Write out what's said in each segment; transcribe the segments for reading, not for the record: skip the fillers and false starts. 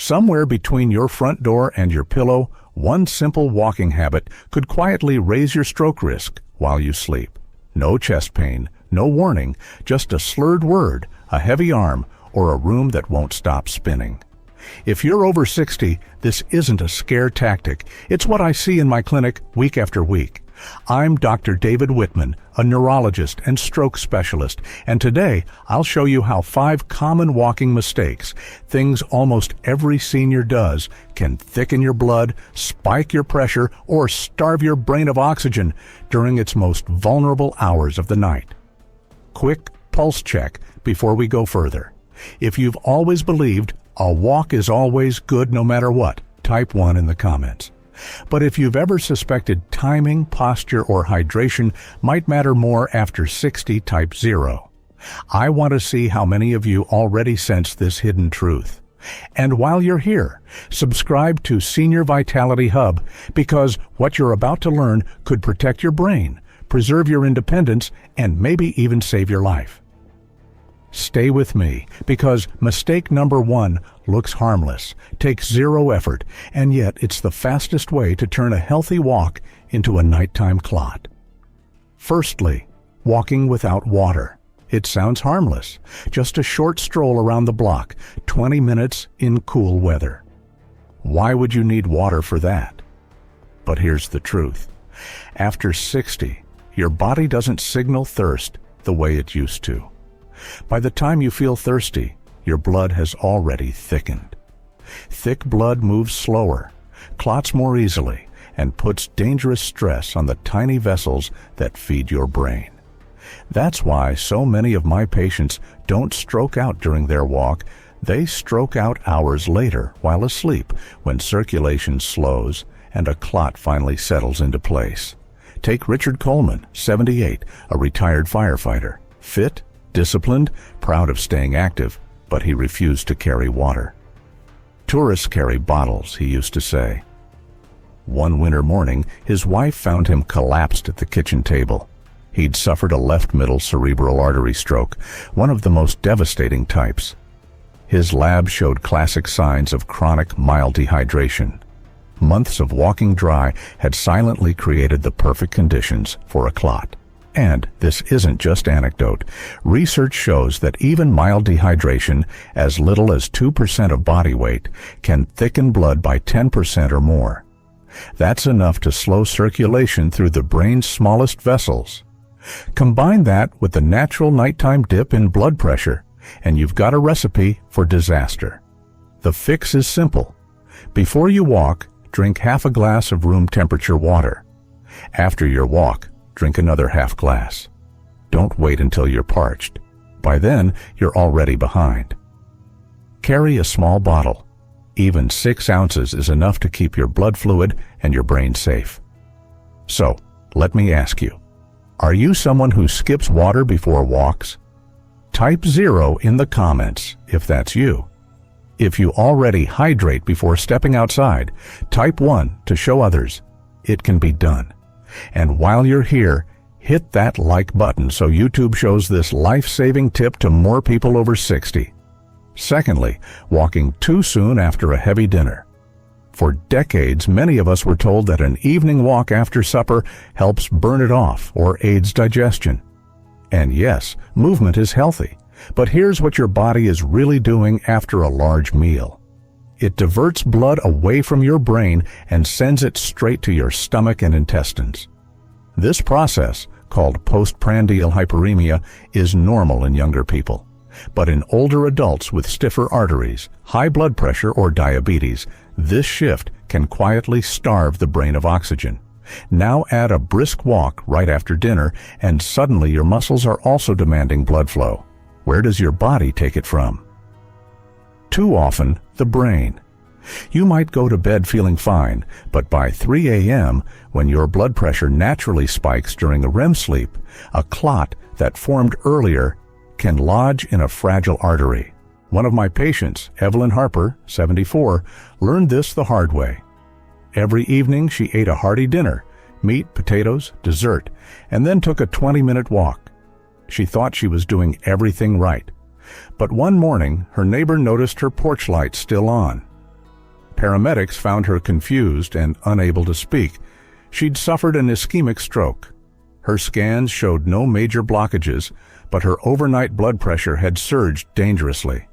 Somewhere between your front door and your pillow, one simple walking habit could quietly raise your stroke risk while you sleep. No chest pain, no warning, just a slurred word, a heavy arm, or a room that won't stop spinning. If you're over 60, this isn't a scare tactic. It's what I see in my clinic week after week. I'm Dr. David Whitman, a neurologist and stroke specialist, and today I'll show you how 5 common walking mistakes, things almost every senior does, can thicken your blood, spike your pressure, or starve your brain of oxygen during its most vulnerable hours of the night. Quick pulse check before we go further. If you've always believed a walk is always good no matter what, type 1 in the comments. But if you've ever suspected timing, posture, or hydration might matter more after 60, type 0. I want to see how many of you already sense this hidden truth. And while you're here, subscribe to Senior Vitality Hub, because what you're about to learn could protect your brain, preserve your independence, and maybe even save your life. Stay with me, because mistake number 1 looks harmless, takes 0 effort, and yet it's the fastest way to turn a healthy walk into a nighttime clot. Firstly, walking without water. It sounds harmless, just a short stroll around the block, 20 minutes in cool weather. Why would you need water for that? But here's the truth. After 60, your body doesn't signal thirst the way it used to. By the time you feel thirsty, your blood has already thickened. Thick blood moves slower, clots more easily, and puts dangerous stress on the tiny vessels that feed your brain. That's why so many of my patients don't stroke out during their walk. They stroke out hours later while asleep, when circulation slows and a clot finally settles into place. Take Richard Coleman, 78, a retired firefighter, fit, disciplined, proud of staying active, but he refused to carry water. Tourists carry bottles, he used to say. One winter morning, his wife found him collapsed at the kitchen table. He'd suffered a left middle cerebral artery stroke, one of the most devastating types. His lab showed classic signs of chronic mild dehydration. Months of walking dry had silently created the perfect conditions for a clot. And this isn't just anecdote. Research shows that even mild dehydration, as little as 2% of body weight, can thicken blood by 10% or more. That's enough to slow circulation through the brain's smallest vessels. Combine that with the natural nighttime dip in blood pressure, and you've got a recipe for disaster. The fix is simple. Before you walk, drink half a glass of room temperature water. After your walk, drink another half glass. Don't wait until you're parched. By then, you're already behind. Carry a small bottle. Even 6 ounces is enough to keep your blood fluid and your brain safe. So, let me ask you, are you someone who skips water before walks? Type 0 in the comments if that's you. If you already hydrate before stepping outside, type 1 to show others it can be done. And while you're here, hit that like button so YouTube shows this life-saving tip to more people over 60. Secondly, walking too soon after a heavy dinner. For decades, many of us were told that an evening walk after supper helps burn it off or aids digestion. And yes, movement is healthy, but here's what your body is really doing after a large meal. It diverts blood away from your brain and sends it straight to your stomach and intestines. This process, called postprandial hyperemia, is normal in younger people. But in older adults with stiffer arteries, high blood pressure, or diabetes, this shift can quietly starve the brain of oxygen. Now add a brisk walk right after dinner, and suddenly your muscles are also demanding blood flow. Where does your body take it from? Too often, the brain. You might go to bed feeling fine, but by 3 a.m., when your blood pressure naturally spikes during a REM sleep, a clot that formed earlier can lodge in a fragile artery. One of my patients, Evelyn Harper, 74, learned this the hard way. Every evening she ate a hearty dinner, meat, potatoes, dessert, and then took a 20-minute walk. She thought she was doing everything right. But one morning, her neighbor noticed her porch light still on. Paramedics found her confused and unable to speak. She'd suffered an ischemic stroke. Her scans showed no major blockages, but her overnight blood pressure had surged dangerously.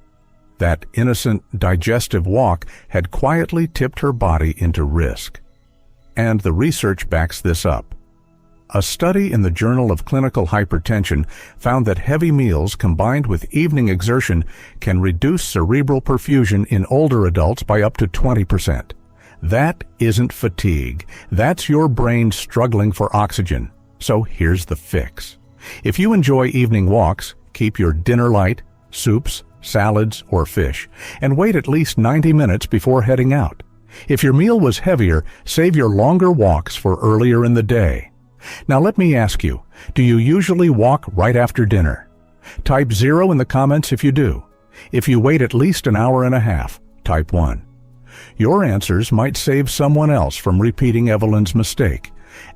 That innocent, digestive walk had quietly tipped her body into risk. And the research backs this up. A study in the Journal of Clinical Hypertension found that heavy meals combined with evening exertion can reduce cerebral perfusion in older adults by up to 20%. That isn't fatigue. That's your brain struggling for oxygen. So here's the fix. If you enjoy evening walks, keep your dinner light, soups, salads, or fish, and wait at least 90 minutes before heading out. If your meal was heavier, save your longer walks for earlier in the day. Now let me ask you, do you usually walk right after dinner? Type 0 in the comments if you do. If you wait at least an hour and a half, type 1. Your answers might save someone else from repeating Evelyn's mistake.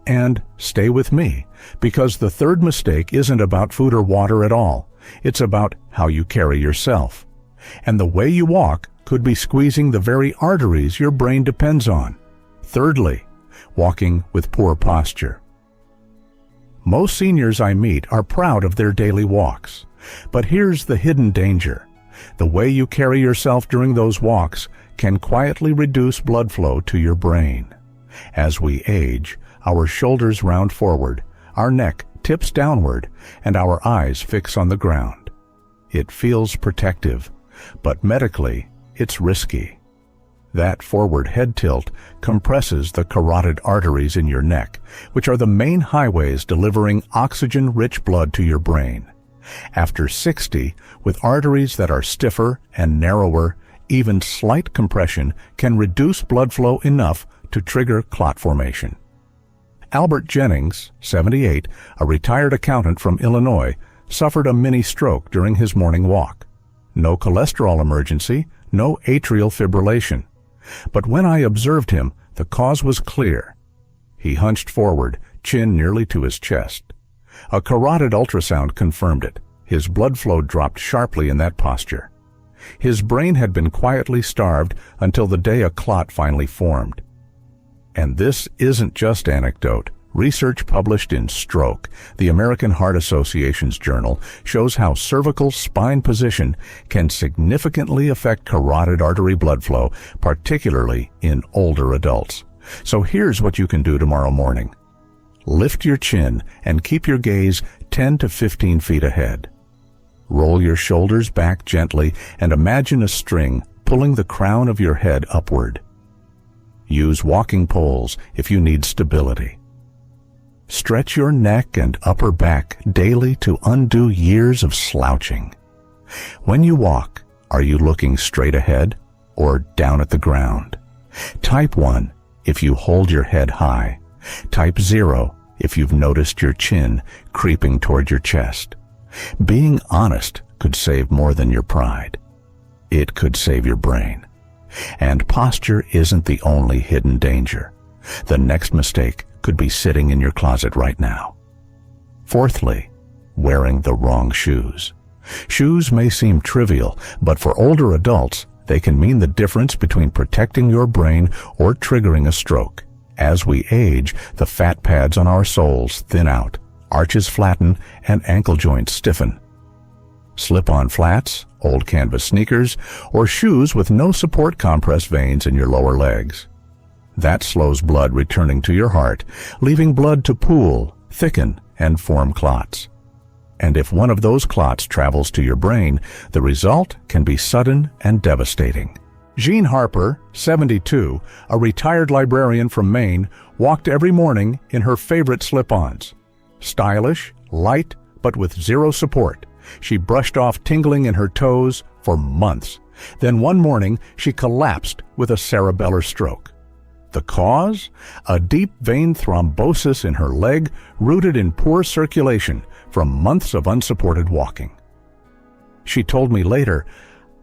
And stay with me, because the third mistake isn't about food or water at all. It's about how you carry yourself. And the way you walk could be squeezing the very arteries your brain depends on. Thirdly, walking with poor posture. Most seniors I meet are proud of their daily walks. But here's the hidden danger. The way you carry yourself during those walks can quietly reduce blood flow to your brain. As we age, our shoulders round forward, our neck tips downward, and our eyes fix on the ground. It feels protective, but medically, it's risky. That forward head tilt compresses the carotid arteries in your neck, which are the main highways delivering oxygen-rich blood to your brain. After 60, with arteries that are stiffer and narrower, even slight compression can reduce blood flow enough to trigger clot formation. Albert Jennings, 78, a retired accountant from Illinois, suffered a mini stroke during his morning walk. No cholesterol emergency, no atrial fibrillation. But when I observed him, the cause was clear. He hunched forward, chin nearly to his chest. A carotid ultrasound confirmed it. His blood flow dropped sharply in that posture. His brain had been quietly starved until the day a clot finally formed. And this isn't just anecdote. Research published in Stroke, the American Heart Association's journal, shows how cervical spine position can significantly affect carotid artery blood flow, particularly in older adults. So here's what you can do tomorrow morning. Lift your chin and keep your gaze 10 to 15 feet ahead. Roll your shoulders back gently and imagine a string pulling the crown of your head upward. Use walking poles if you need stability. Stretch your neck and upper back daily to undo years of slouching. When you walk, are you looking straight ahead or down at the ground? Type 1 if you hold your head high. Type 0 if you've noticed your chin creeping toward your chest. Being honest could save more than your pride. It could save your brain. And posture isn't the only hidden danger. The next mistake could be sitting in your closet right now. Fourthly, wearing the wrong shoes. Shoes may seem trivial, but for older adults, they can mean the difference between protecting your brain or triggering a stroke. As we age, the fat pads on our soles thin out, arches flatten, and ankle joints stiffen. Slip-on flats, old canvas sneakers, or shoes with no support compress veins in your lower legs. That slows blood returning to your heart, leaving blood to pool, thicken, and form clots. And if one of those clots travels to your brain, the result can be sudden and devastating. Jean Harper, 72, a retired librarian from Maine, walked every morning in her favorite slip-ons. Stylish, light, but with zero support. She brushed off tingling in her toes for months. Then one morning, she collapsed with a cerebellar stroke. The cause? A deep vein thrombosis in her leg rooted in poor circulation from months of unsupported walking. She told me later,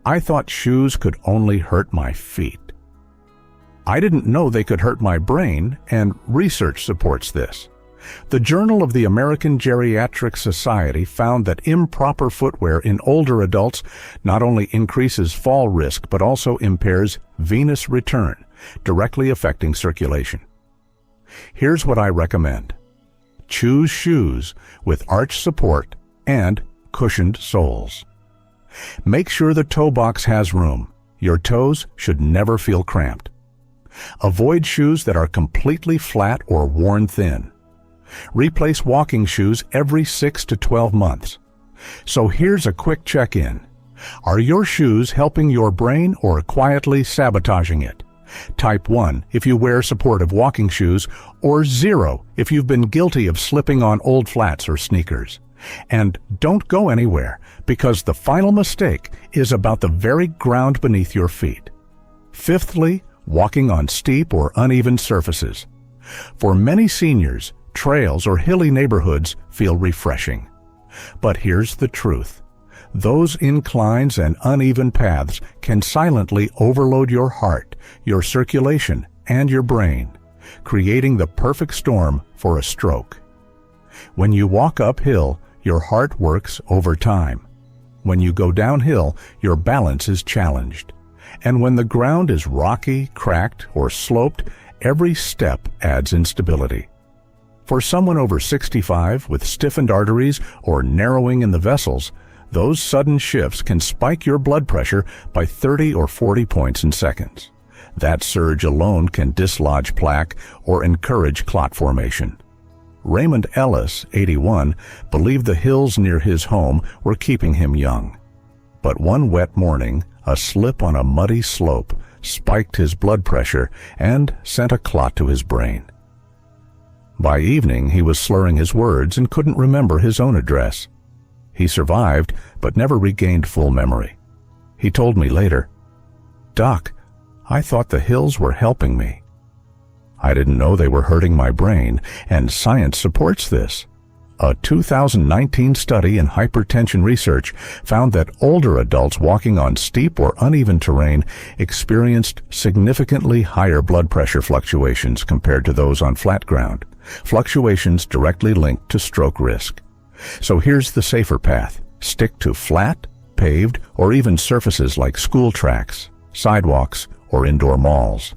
"I thought shoes could only hurt my feet. I didn't know they could hurt my brain, and research supports this. The Journal of the American Geriatric Society found that improper footwear in older adults not only increases fall risk but also impairs venous return, directly affecting circulation. Here's what I recommend. Choose shoes with arch support and cushioned soles. Make sure the toe box has room. Your toes should never feel cramped. Avoid shoes that are completely flat or worn thin. Replace walking shoes every 6 to 12 months. So here's a quick check-in. Are your shoes helping your brain or quietly sabotaging it? Type 1 if you wear supportive walking shoes, or 0 if you've been guilty of slipping on old flats or sneakers. And don't go anywhere, because the final mistake is about the very ground beneath your feet. Fifthly, walking on steep or uneven surfaces. For many seniors, trails or hilly neighborhoods feel refreshing. But here's the truth. Those inclines and uneven paths can silently overload your heart, your circulation, and your brain, creating the perfect storm for a stroke. When you walk uphill, your heart works overtime. When you go downhill, your balance is challenged. And when the ground is rocky, cracked, or sloped, every step adds instability. For someone over 65 with stiffened arteries or narrowing in the vessels, those sudden shifts can spike your blood pressure by 30 or 40 points in seconds. That surge alone can dislodge plaque or encourage clot formation. Raymond Ellis, 81, believed the hills near his home were keeping him young. But one wet morning, a slip on a muddy slope spiked his blood pressure and sent a clot to his brain. By evening, he was slurring his words and couldn't remember his own address. He survived, but never regained full memory. He told me later, "Doc, I thought the hills were helping me. I didn't know they were hurting my brain, and science supports this." A 2019 study in hypertension research found that older adults walking on steep or uneven terrain experienced significantly higher blood pressure fluctuations compared to those on flat ground, fluctuations directly linked to stroke risk. So here's the safer path. Stick to flat, paved, or even surfaces like school tracks, sidewalks, or indoor malls.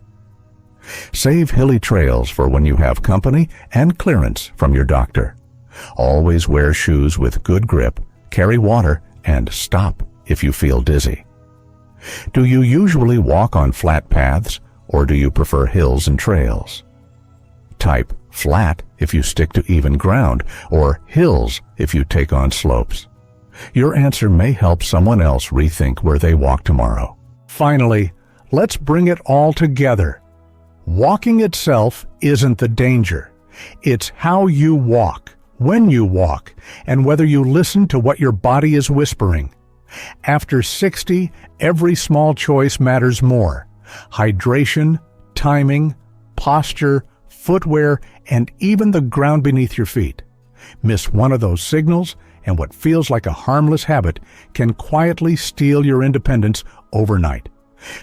Save hilly trails for when you have company and clearance from your doctor. Always wear shoes with good grip, carry water, and stop if you feel dizzy. Do you usually walk on flat paths, or do you prefer hills and trails? Type flat if you stick to even ground, or hills if you take on slopes. Your answer may help someone else rethink where they walk tomorrow. Finally, let's bring it all together. Walking itself isn't the danger. It's how you walk, when you walk, and whether you listen to what your body is whispering. After 60, every small choice matters more. Hydration, timing, posture, footwear, and even the ground beneath your feet. Miss one of those signals, and what feels like a harmless habit can quietly steal your independence overnight.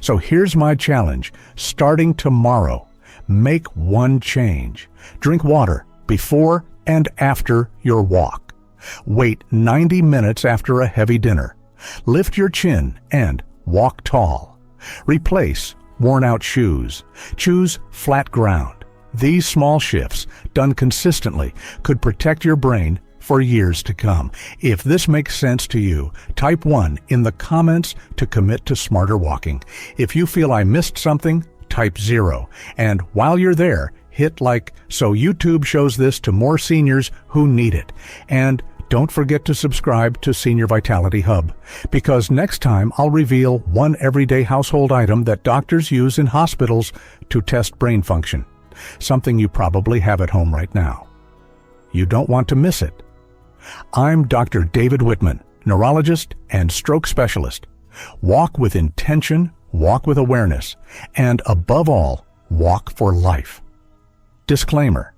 So here's my challenge. Starting tomorrow, make one change. Drink water before and after your walk. Wait 90 minutes after a heavy dinner. Lift your chin and walk tall. Replace worn-out shoes. Choose flat ground. These small shifts, done consistently, could protect your brain for years to come. If this makes sense to you, type 1 in the comments to commit to smarter walking. If you feel I missed something, type 0. And while you're there, hit like so YouTube shows this to more seniors who need it. And don't forget to subscribe to Senior Vitality Hub, because next time I'll reveal one everyday household item that doctors use in hospitals to test brain function, something you probably have at home right now. You don't want to miss it. I'm Dr. David Whitman, neurologist and stroke specialist. Walk with intention, walk with awareness, and above all, walk for life. Disclaimer: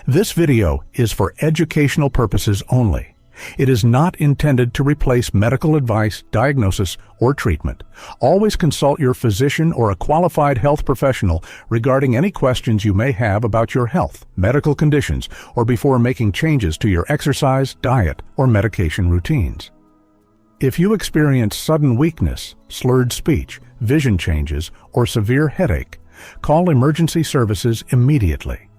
this video is for educational purposes only. It is not intended to replace medical advice, diagnosis, or treatment. Always consult your physician or a qualified health professional regarding any questions you may have about your health, medical conditions, or before making changes to your exercise, diet, or medication routines. If you experience sudden weakness, slurred speech, vision changes, or severe headache, call emergency services immediately.